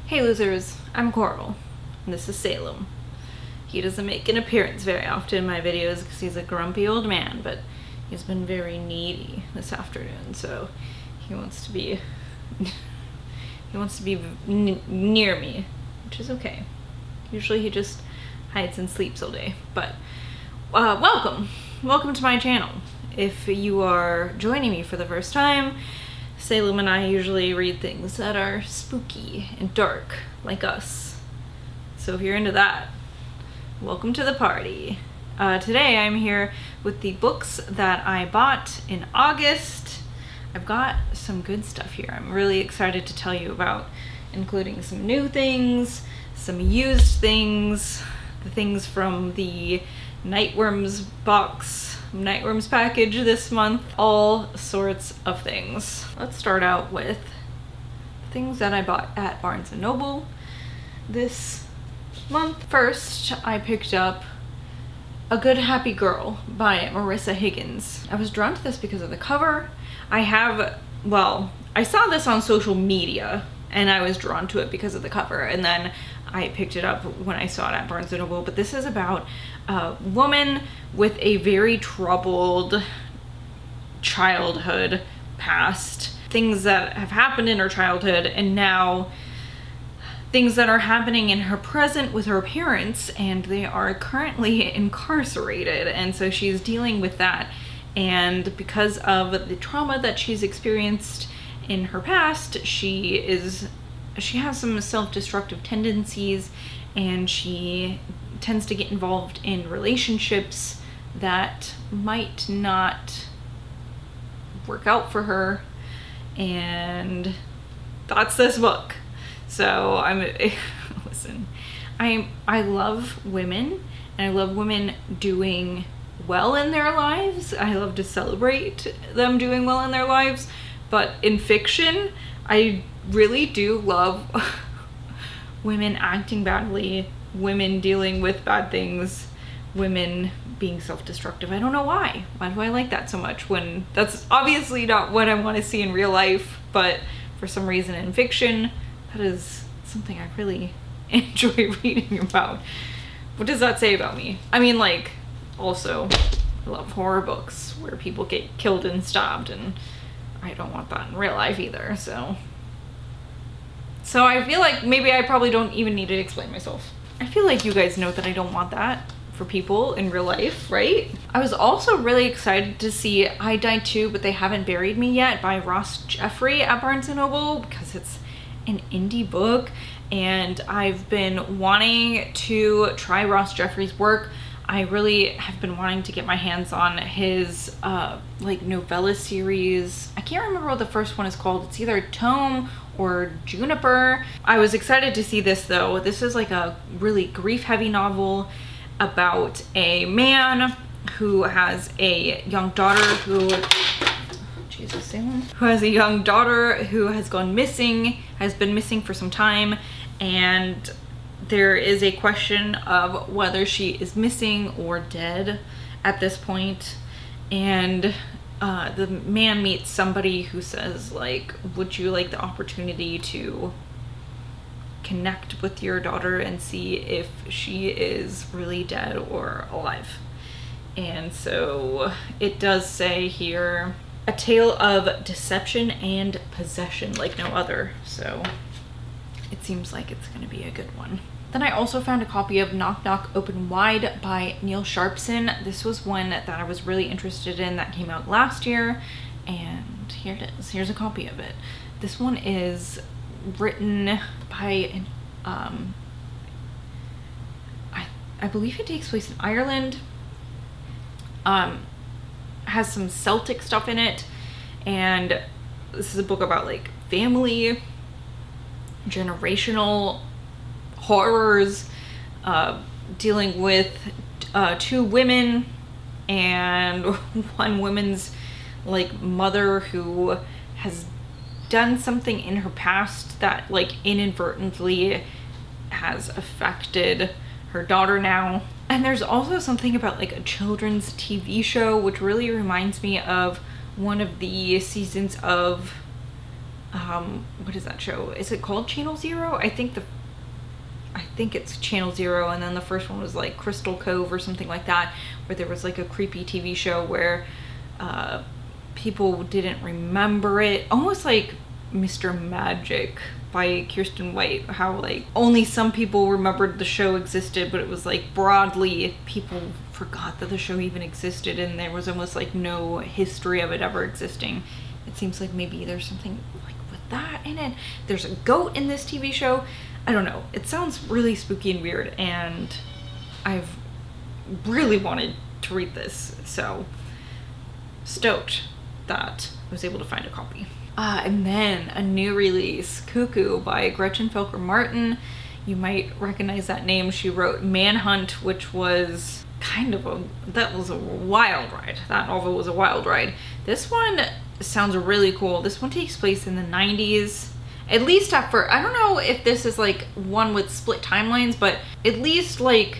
Hey losers, I'm Coral, and this is Salem. He doesn't make an appearance very often in my videos because he's a grumpy old man, but he's been very needy this afternoon, so he wants to be near me, which is okay. Usually he just hides and sleeps all day, but welcome to my channel. If you are joining me for the first time, Salem and I usually read things that are spooky and dark, like us. So if you're into that, welcome to the party. Today I'm here with the books that I bought in August. I've got some good stuff here I'm really excited to tell you about, including some new things, some used things, the things from the Nightworms package this month, all sorts of things. Let's start out with things that I bought at Barnes & Noble this month. First, I picked up A Good Happy Girl by Marissa Higgins. I was drawn to this because of the cover. I saw this on social media and I was drawn to it because of the cover, and then I picked it up when I saw it at Barnes & Noble. But this is about a woman with a very troubled childhood past, things that have happened in her childhood, and now things that are happening in her present with her parents, and they are currently incarcerated, and so she's dealing with that. And because of the trauma that she's experienced in her past, she has some self-destructive tendencies, and she tends to get involved in relationships that might not work out for her, and that's this book. So listen, I love women, and I love women doing well in their lives. I love to celebrate them doing well in their lives, but in fiction, I really do love women acting badly, women dealing with bad things, women being self-destructive. I don't know why. Why do I like that so much when that's obviously not what I want to see in real life, but for some reason in fiction, that is something I really enjoy reading about. What does that say about me? I mean, like, also, I love horror books where people get killed and stabbed, and I don't want that in real life either, so I feel like maybe I probably don't even need to explain myself. I feel like you guys know that I don't want that for people in real life, right? I was also really excited to see I Died Too, But They Haven't Buried Me Yet by Ross Jeffrey at Barnes & Noble, because it's an indie book, and I've been wanting to try Ross Jeffrey's work. I really have been wanting to get my hands on his like Novellas series. I can't remember what the first one is called. It's either Tome or Juniper. I was excited to see this though. This is like a really grief-heavy novel about a man who has a young daughter who has a young daughter who has gone missing, has been missing for some time, and there is a question of whether she is missing or dead at this point. And the man meets somebody who says, like, would you like the opportunity to connect with your daughter and see if she is really dead or alive? And so it does say here, a tale of deception and possession like no other. So it seems like it's going to be a good one. Then I also found a copy of Knock Knock Open Wide by Neil Sharpson. This was one that I was really interested in that came out last year, and here it is. Here's a copy of it. This one is written by I believe it takes place in Ireland. Has some Celtic stuff in it, and this is a book about like family, generational horrors, dealing with two women and one woman's like mother who has done something in her past that like inadvertently has affected her daughter now. And there's also something about like a children's TV show, which really reminds me of one of the seasons of what is that show? Is it called Channel Zero? I think it's Channel Zero, and then the first one was like Crystal Cove or something like that, where there was like a creepy TV show where people didn't remember it, almost like Mr. Magic by Kirsten White, how like only some people remembered the show existed, but it was like broadly people forgot that the show even existed, and there was almost like no history of it ever existing. It seems like maybe there's something like with that in it. There's a goat in this TV show. I don't know. It sounds really spooky and weird, and I've really wanted to read this, so stoked that I was able to find a copy. And then a new release, Cuckoo by Gretchen Felker Martin. You might recognize that name. She wrote Manhunt, which was that was a wild ride. That novel was a wild ride. This one sounds really cool. This one takes place in the 90s. At least at first, I don't know if this is like one with split timelines, but at least like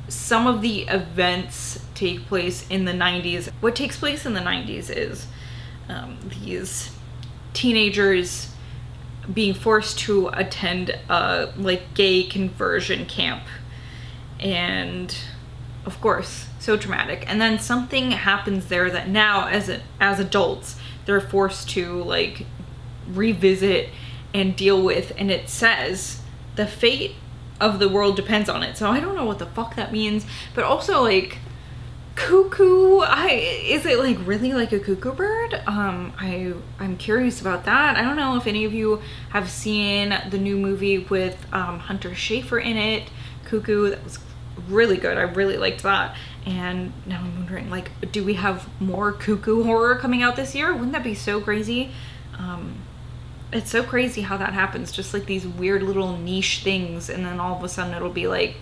some of the events take place in the 90s. What takes place in the 90s is these teenagers being forced to attend a like gay conversion camp, and of course so traumatic, and then something happens there that now as adults they're forced to like revisit and deal with, and it says the fate of the world depends on it. So I don't know what the fuck that means, but also like cuckoo, is it like really like a cuckoo bird? I'm curious about that. I don't know if any of you have seen the new movie with Hunter Schafer in it, Cuckoo. That was really good. I really liked that. And now I'm wondering, like, do we have more cuckoo horror coming out this year? Wouldn't that be so crazy? It's so crazy how that happens, just like these weird little niche things, and then all of a sudden it'll be like,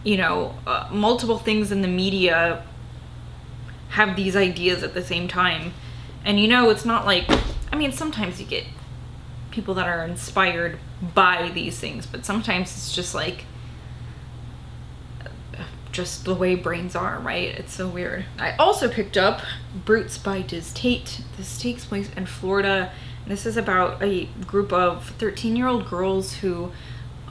you know, multiple things in the media have these ideas at the same time. And you know, it's not like, I mean, sometimes you get people that are inspired by these things, but sometimes it's just like, just the way brains are, right? It's so weird. I also picked up Brutes by Diz Tate. This takes place in Florida. This is about a group of 13-year-old girls who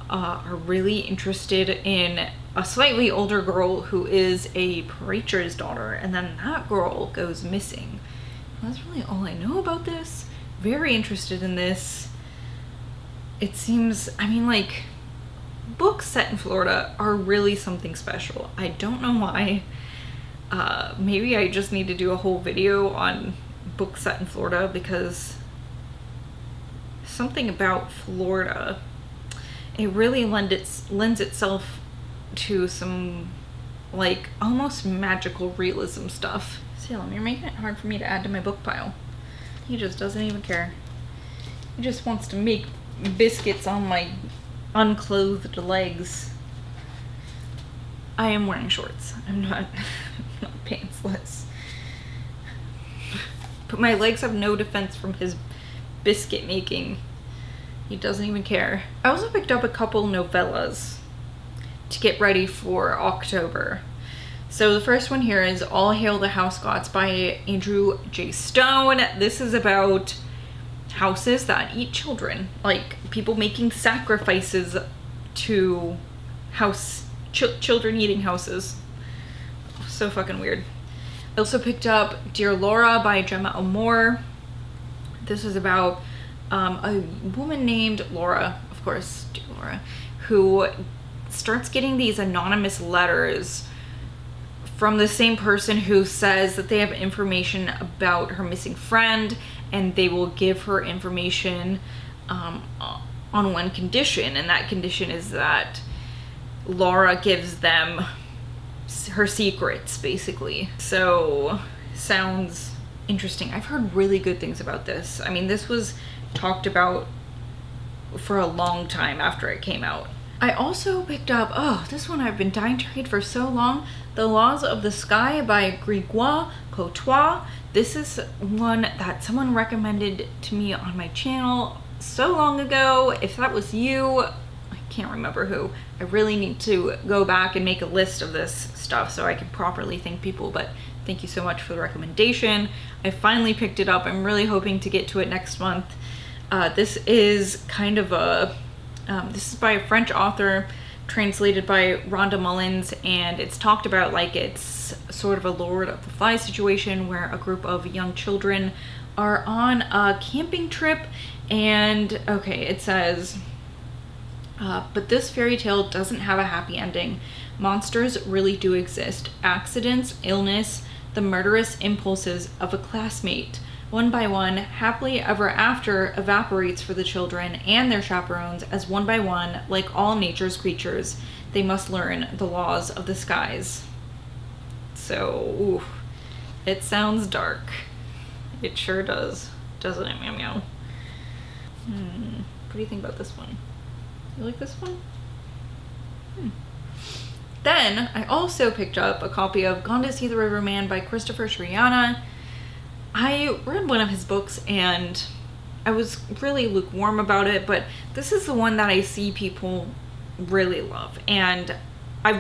are really interested in a slightly older girl who is a preacher's daughter, and then that girl goes missing. That's really all I know about this. Very interested in this. It seems, I mean, like, books set in Florida are really something special. I don't know why. Maybe I just need to do a whole video on books set in Florida, because something about Florida, it really lends itself to some like almost magical realism stuff. Salem, you're making it hard for me to add to my book pile. He just doesn't even care. He just wants to make biscuits on my unclothed legs. I am wearing shorts. I'm not pantsless. But my legs have no defense from his biscuit making. He doesn't even care. I also picked up a couple novellas to get ready for October. So the first one here is All Hail the House Gods by Andrew J. Stone. This is about houses that eat children, like people making sacrifices to children eating houses. So fucking weird. I also picked up Dear Laura by Gemma O'Moore. This is about a woman named Laura, of course, Dear Laura, who starts getting these anonymous letters from the same person who says that they have information about her missing friend, and they will give her information on one condition, and that condition is that Laura gives them her secrets, basically. So, sounds interesting. I've heard really good things about this. I mean, this was talked about for a long time after it came out. I also picked up, this one I've been dying to read for so long, The Laws of the Sky by Grégoire Courtois. This is one that someone recommended to me on my channel so long ago. If that was you, I can't remember who. I really need to go back and make a list of this stuff so I can properly thank people, but thank you so much for the recommendation. I finally picked it up. I'm really hoping to get to it next month. This is kind of this is by a French author, translated by Rhonda Mullins, and it's talked about like it's sort of a Lord of the Flies situation where a group of young children are on a camping trip, and okay, it says, but this fairy tale doesn't have a happy ending. Monsters really do exist. Accidents, illness, the murderous impulses of a classmate. One by one, happily ever after evaporates for the children and their chaperones, as one by one, like all nature's creatures, they must learn the laws of the skies. So, ooh, it sounds dark. It sure does, doesn't it, meow meow? What do you think about this one? You like this one? Then, I also picked up a copy of Gone to See the Riverman by Christopher Triana. I read one of his books and I was really lukewarm about it, but this is the one that I see people really love, and I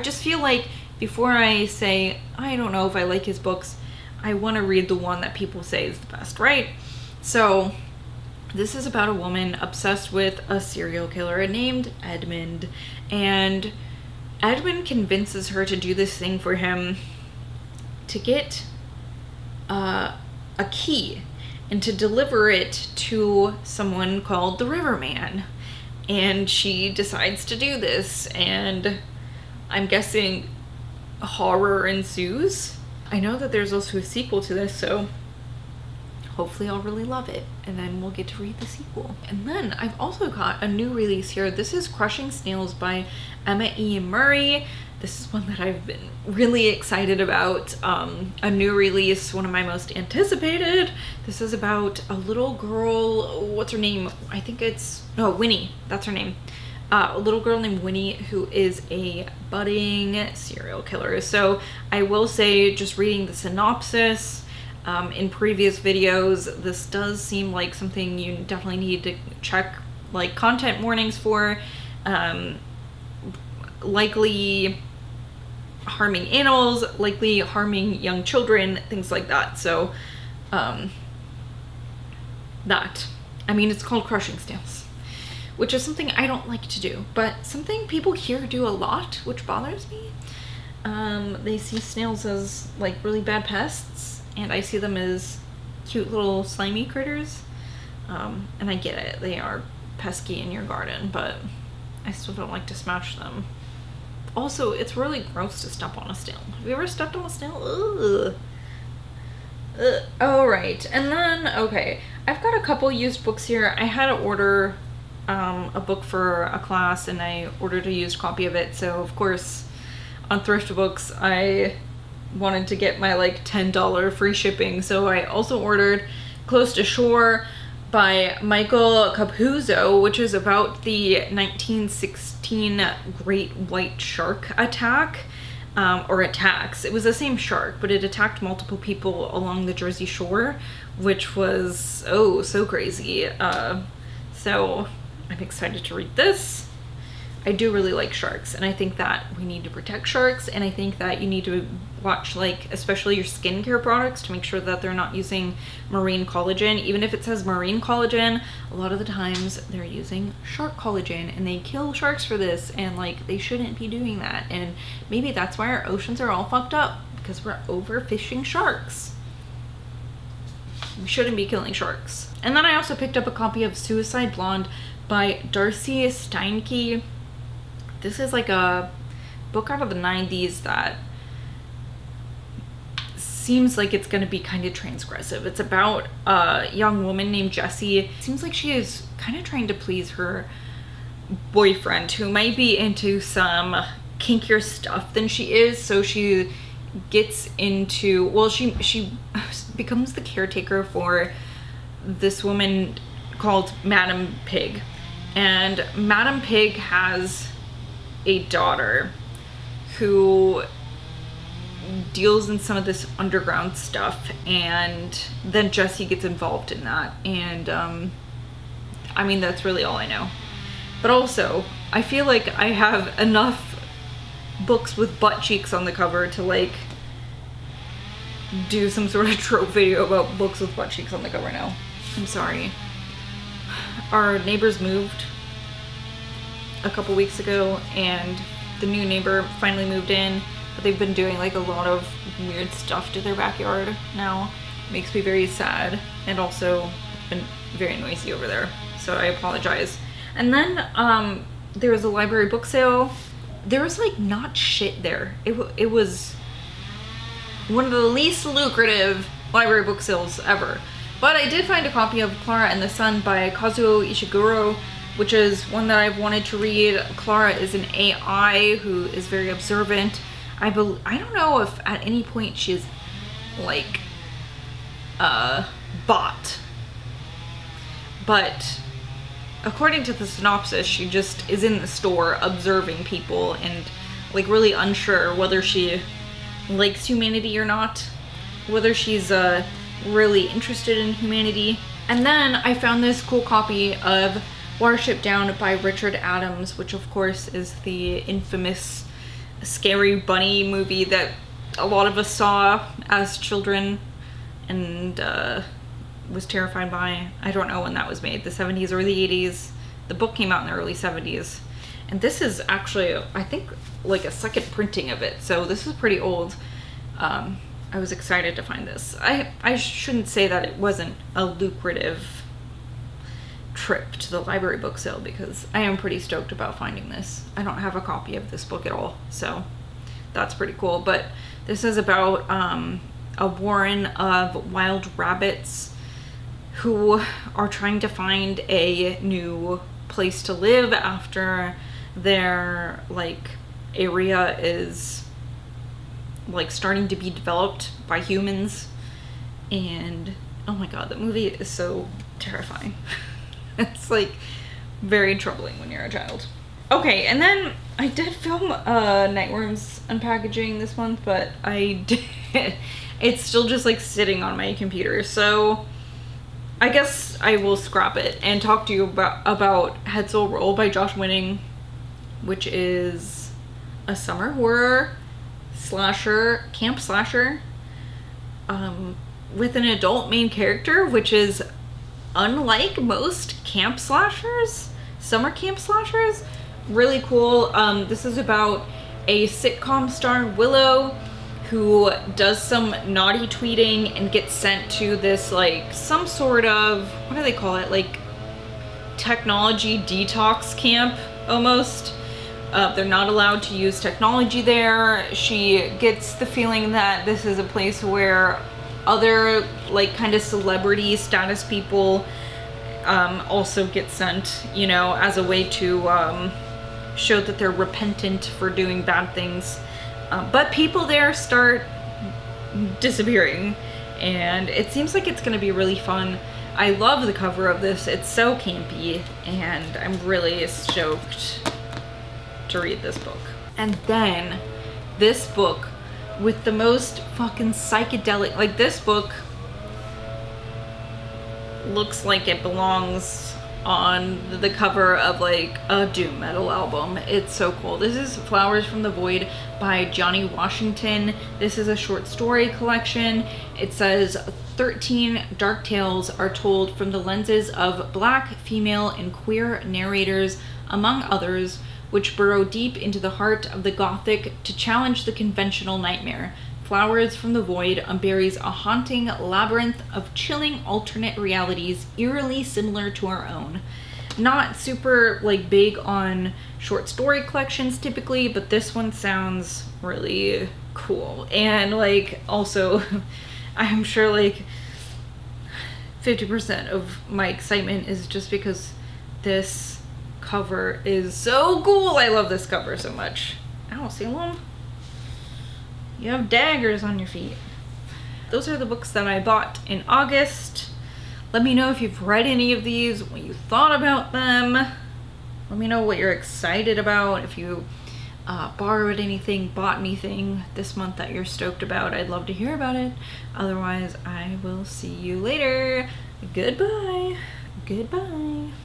just feel like before I say I don't know if I like his books, I want to read the one that people say is the best, right? So this is about a woman obsessed with a serial killer named Edmund, and Edmund convinces her to do this thing for him, to get a key and to deliver it to someone called the Riverman. And she decides to do this, and I'm guessing horror ensues. I know that there's also a sequel to this, so hopefully I'll really love it, and then we'll get to read the sequel. And then I've also got a new release here. This is Crushing Snails by Emma E. Murray. This is one that I've been really excited about. A new release, one of my most anticipated. This is about a little girl, what's her name? I think it's, oh, Winnie, that's her name. A little girl named Winnie who is a budding serial killer. So I will say, just reading the synopsis, in previous videos, this does seem like something you definitely need to check like content warnings for. Likely harming animals, likely harming young children, things like that. So I mean, it's called Crushing Snails, which is something I don't like to do, but something people here do a lot, which bothers me. They see snails as like really bad pests, and I see them as cute little slimy critters. And I get it, they are pesky in your garden, but I still don't like to smash them. Also, it's really gross to step on a snail. Have you ever stepped on a snail? Ugh. Ugh. All right, and then, okay, I've got a couple used books here. I had to order a book for a class, and I ordered a used copy of it. So, of course, on Thrift Books, I wanted to get my like $10 free shipping. So I also ordered Close to Shore by Michael Capuzzo, which is about the 1916 great white shark attack, or attacks. It was the same shark, but it attacked multiple people along the Jersey Shore, which was, oh, so crazy. So I'm excited to read this. I do really like sharks, and I think that we need to protect sharks, and I think that you need to watch, like, especially your skincare products to make sure that they're not using marine collagen. Even if it says marine collagen, a lot of the times they're using shark collagen, and they kill sharks for this, and like, they shouldn't be doing that. And maybe that's why our oceans are all fucked up, because we're overfishing sharks. We shouldn't be killing sharks. And then I also picked up a copy of Suicide Blonde by Darcy Steinke. This is like a book out of the 90s that seems like it's going to be kind of transgressive. It's about a young woman named Jessie. It seems like she is kind of trying to please her boyfriend, who might be into some kinkier stuff than she is. So she gets into, well, she becomes the caretaker for this woman called Madam Pig. And Madam Pig has a daughter who deals in some of this underground stuff, and then Jessie gets involved in that. And I mean, that's really all I know. But also, I feel like I have enough books with butt cheeks on the cover to like do some sort of trope video about books with butt cheeks on the cover now. I'm sorry. Our neighbors moved a couple weeks ago, and the new neighbor finally moved in, but they've been doing like a lot of weird stuff to their backyard now. It makes me very sad, and also it's been very noisy over there, so I apologize. And then there was a library book sale. There was like not shit there. It was one of the least lucrative library book sales ever. But I did find a copy of Clara and the Sun by Kazuo Ishiguro, which is one that I've wanted to read. Clara is an AI who is very observant. I don't know if at any point she's like bot, but according to the synopsis, she just is in the store observing people and like really unsure whether she likes humanity or not, whether she's really interested in humanity. And then I found this cool copy of Warship Down by Richard Adams, which of course is the infamous scary bunny movie that a lot of us saw as children and was terrified by. I don't know when that was made, the 70s or the 80s. The book came out in the early 70s. And this is actually, I think, like a second printing of it, so this is pretty old. I was excited to find this. I shouldn't say that it wasn't a lucrative trip to the library book sale, because I am pretty stoked about finding this. I don't have a copy of this book at all, so that's pretty cool. But this is about a warren of wild rabbits who are trying to find a new place to live after their like area is like starting to be developed by humans. And oh my god, the movie is so terrifying. It's like very troubling when you're a child. Okay, and then I did film Nightworms unpackaging this month, but I did it's still just like sitting on my computer, so I guess I will scrap it and talk to you about Head Soul Roll by Josh Winning, which is a summer horror slasher, camp slasher, with an adult main character, which is unlike most camp slashers, summer camp slashers. Really cool. This is about a sitcom star, Willow, who does some naughty tweeting and gets sent to this like some sort of, what do they call it, like technology detox camp almost. They're not allowed to use technology there. She gets the feeling that this is a place where other like kind of celebrity status people also get sent, you know, as a way to show that they're repentant for doing bad things. But people there start disappearing, and it seems like it's gonna be really fun. I love the cover of this. It's so campy, and I'm really stoked to read this book. And then this book with the most fucking psychedelic, like this book looks like it belongs on the cover of like a doom metal album. It's so cool. This is Flowers from the Void by Johnny Washington. This is a short story collection. It says 13 dark tales are told from the lenses of Black, female, and queer narrators, among others, which burrow deep into the heart of the Gothic to challenge the conventional nightmare. Flowers from the Void unburies a haunting labyrinth of chilling alternate realities eerily similar to our own. Not super like big on short story collections typically, but this one sounds really cool. And like also I'm sure like 50% of my excitement is just because this cover is so cool. I love this cover so much. Ow, Salem. You have daggers on your feet. Those are the books that I bought in August. Let me know if you've read any of these, what you thought about them. Let me know what you're excited about. If you borrowed anything, bought anything this month that you're stoked about, I'd love to hear about it. Otherwise, I will see you later. Goodbye. Goodbye.